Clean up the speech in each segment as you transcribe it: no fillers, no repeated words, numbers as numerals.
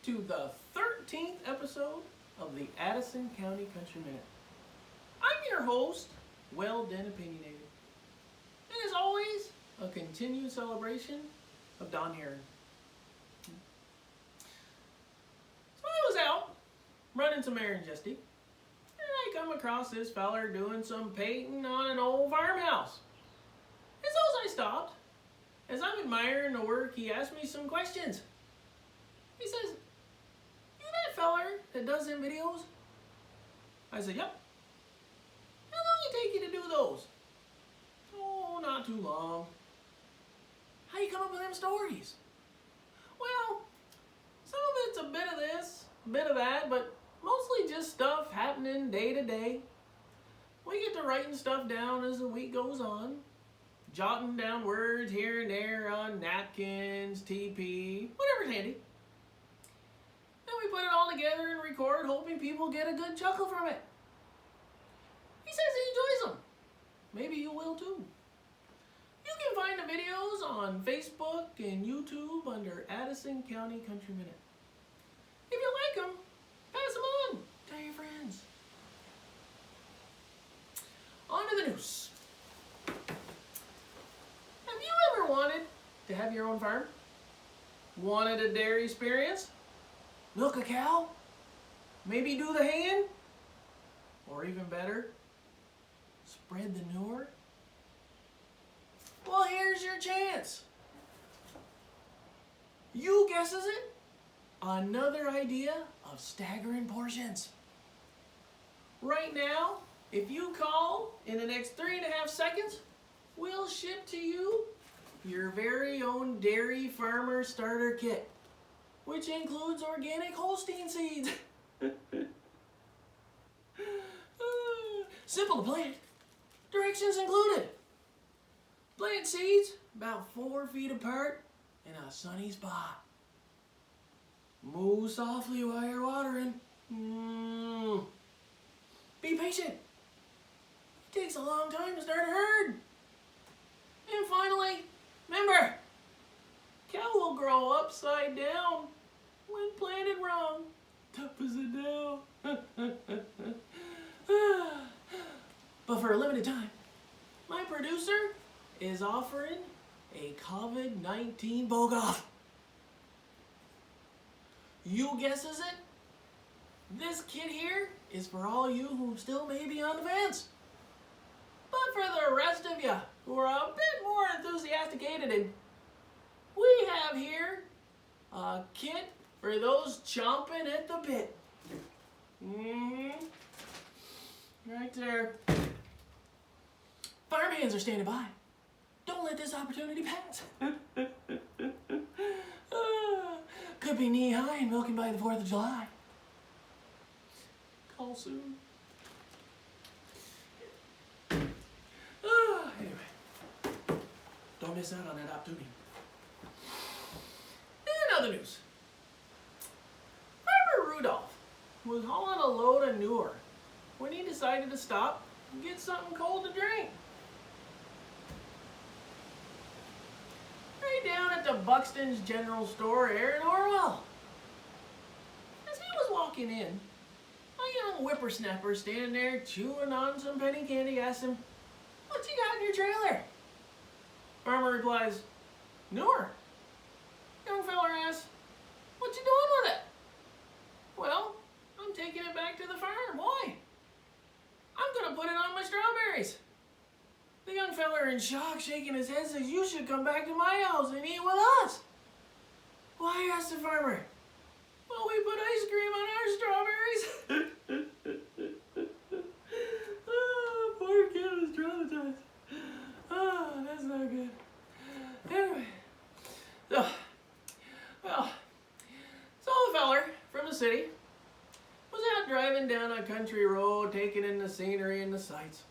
to the 13th episode of the Addison County Country Minute. I'm your host, Well Den Opinionated. And as always, a continued celebration of Don Heron. So I was out running some errands yesterday, and I come across this feller doing some painting on an old farmhouse. And so as I stopped, as I'm admiring the work, he asked me some questions. He says, "You that feller that does them videos?" I said, "Yep." "How long it take you to do those?" "Oh, not too long." "How you come up with them stories?" "Well, some of it's a bit of this, a bit of that, but mostly just stuff happening day to day. We get to writing stuff down as the week goes on, jotting down words here and there on napkins, TP, whatever's handy. Then we put it all together and record, hoping people get a good chuckle from it." He says he enjoys them. Maybe you will too. You can find the videos on Facebook and YouTube under Addison County Country Minute. If you like them, pass them on. Tell your friends. On to the news. Have you ever wanted to have your own farm? Wanted a dairy experience? Milk a cow? Maybe do the haying? Or even better, spread the manure? Well, here's your chance. You guesses it? Another idea of staggering portions. Right now, if you call in the next 3.5 seconds, we'll ship to you your very own dairy farmer starter kit, which includes organic Holstein seeds. Simple to plant. Directions included. Plant seeds about 4 feet apart in a sunny spot. Move softly while you're watering. Be patient. It takes a long time to start a herd. And finally, remember, cow will grow upside down when planted wrong. Tough as a dough. But for a limited time, my producer is offering a COVID-19 BOGOF. You guesses it? This kit here is for all you who still may be on the fence. But for the rest of you who are a bit more enthusiasticated, we have here a kit for those chomping at the bit. Right there. Farm hands are standing by. Don't let this opportunity pass. Could be knee-high and milking by the 4th of July. Call soon. Anyway, don't miss out on that opportunity. And other news. Farmer Rudolph was hauling a load of manure when he decided to stop and get something cold to drink. Right down at the Buxton's General Store here in Orwell. As he was walking in, a young whippersnapper standing there chewing on some penny candy asked him, "What you got in your trailer?" Farmer replies, "Manure." Young feller asks, "What you doing with it?" "Well, I'm taking it back to the farm." "Why?" "I'm gonna put it on my strawberries." The young feller in shock, shaking his head, says, "You should come back to my house and eat with us." "Why?" asked the farmer. "Well, we put ice cream on our strawberries." Oh, poor kid was traumatized. Oh, that's not good. Anyway, so the feller from the city was out driving down a country road, taking in the scenery and the sights.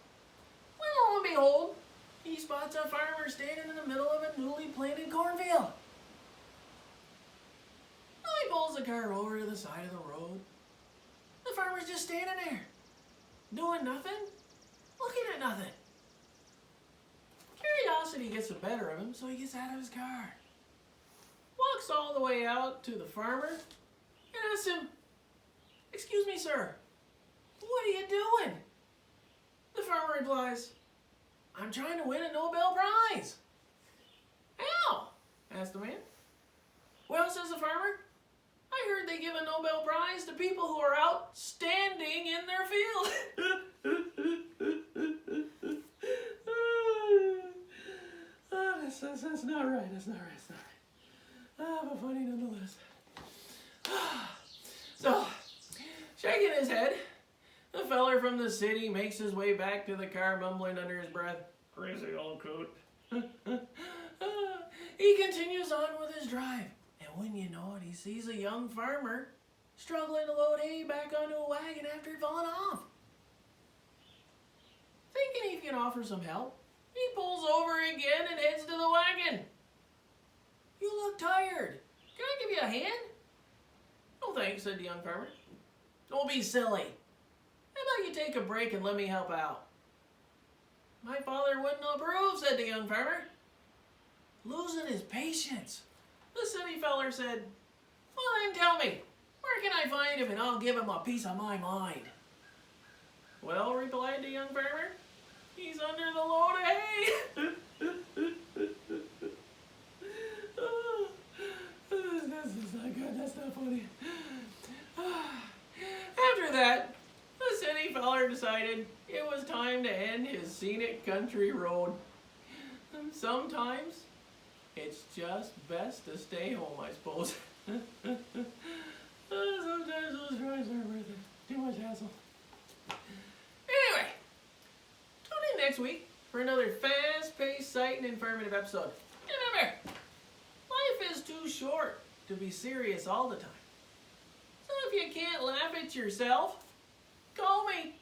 Well, lo and behold, he spots a farmer standing in the middle of a newly planted cornfield. Well, he pulls the car over to the side of the road. The farmer's just standing there, doing nothing, looking at nothing. Curiosity gets the better of him, so he gets out of his car, walks all the way out to the farmer, asks him, "Excuse me, sir, what are you doing?" The farmer replies, "I'm trying to win a Nobel Prize." "How?" asks the man. "Well," says the farmer, "I heard they give a Nobel Prize to people who are outstanding in their field." That's not right. That's not right. That's not right. But funny nonetheless. So, shaking his head, the feller from the city makes his way back to the car, mumbling under his breath, "Crazy old coot." He continues on with his drive, and when you know it, he sees a young farmer struggling to load hay back onto a wagon after it fallen off. Thinking he can offer some help, he pulls over again and heads to the wagon. "You look tired. Can I give you a hand?" "No thanks," said the young farmer. "Don't be silly. How about you take a break and let me help out?" "My father wouldn't approve," said the young farmer, losing his patience. The city feller said, "Well then tell me, where can I find him and I'll give him a piece of my mind?" "Well," replied the young farmer, "he's under the load of hay." That's not good. That's not funny. After that, the city feller decided it was time to end his scenic country road. Sometimes it's just best to stay home, I suppose. Sometimes those drives aren't worth it. Too much hassle. Anyway, tune in next week for another fast-paced, sight and informative episode. Remember, life is too short to be serious all the time. So if you can't laugh at yourself, call me.